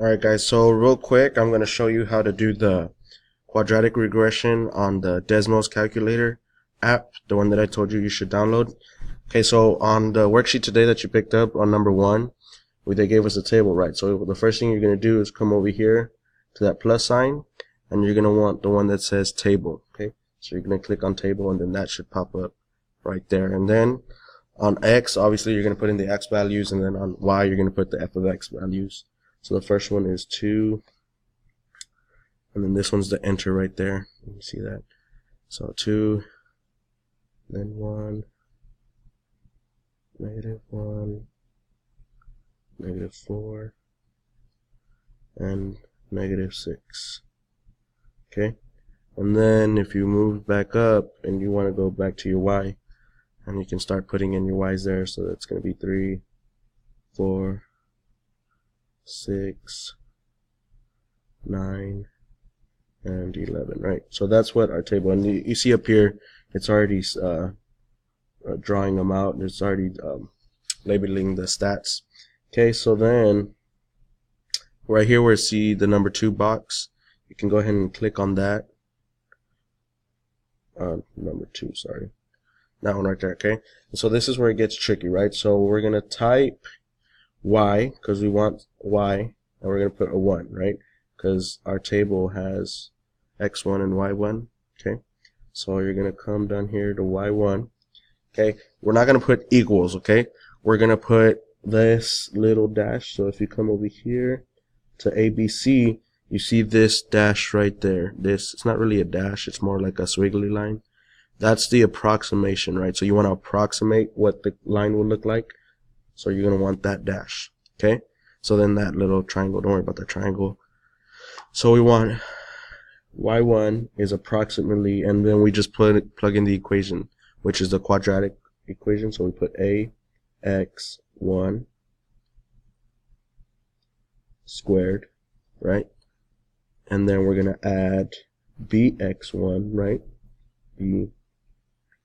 Alright guys, so real quick I'm going to show you how to do the quadratic regression on the Desmos calculator app, the one that I told you you should download. Okay, so on the worksheet today that you picked up on number 1, they gave us a table, right? So the first thing you're going to do is come over here to that plus sign, and you're going to want the one that says table. Okay, so you're going to click on table, and then that should pop up right there. And then on X, obviously you're going to put in the X values, and then on Y you're going to put the f of X values. So the first one is 2, and then this one's the enter right there. You see that? So 2, then 1, -1, -4, and -6. Okay? And then if you move back up and you want to go back to your Y, and you can start putting in your Y's there, so that's going to be 3, 4, 6, 9, and 11, right? So that's what our table, and you see up here, it's already drawing them out, and it's already labeling the stats. Okay, so then right here where you see the number 2 box, you can go ahead and click on that. Number 2, sorry. That one right there, okay? And so this is where it gets tricky, right? So we're going to type Y, because we want Y, and we're going to put a 1, right? Because our table has X1 and Y1, okay? So you're going to come down here to Y1, okay? We're not going to put equals, okay? We're going to put this little dash. So if you come over here to ABC, you see this dash right there. It's not really a dash, it's more like a squiggly line. That's the approximation, right? So you want to approximate what the line will look like. So you're going to want that dash, okay? So then that little triangle, don't worry about that triangle. So we want Y1 is approximately, and then we just plug in the equation, which is the quadratic equation. So we put AX1 squared, right? And then we're going to add BX1, right?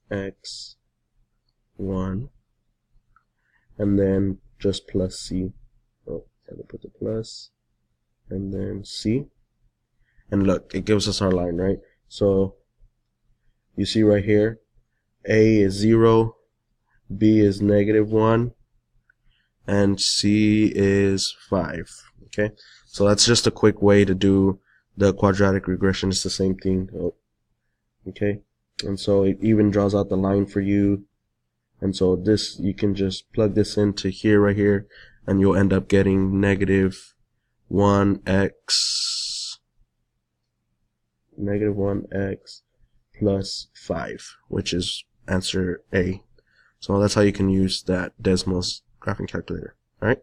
BX1, and then just plus C. Oh, I have to put the plus, and then C. And look, it gives us our line, right? So you see right here, A is 0, B is -1, and C is 5. Okay, so that's just a quick way to do the quadratic regression. It's the same thing. Oh, okay, and so it even draws out the line for you. And so this, you can just plug this into here, right here, and you'll end up getting -1x plus 5, which is answer A. So that's how you can use that Desmos graphing calculator. All right.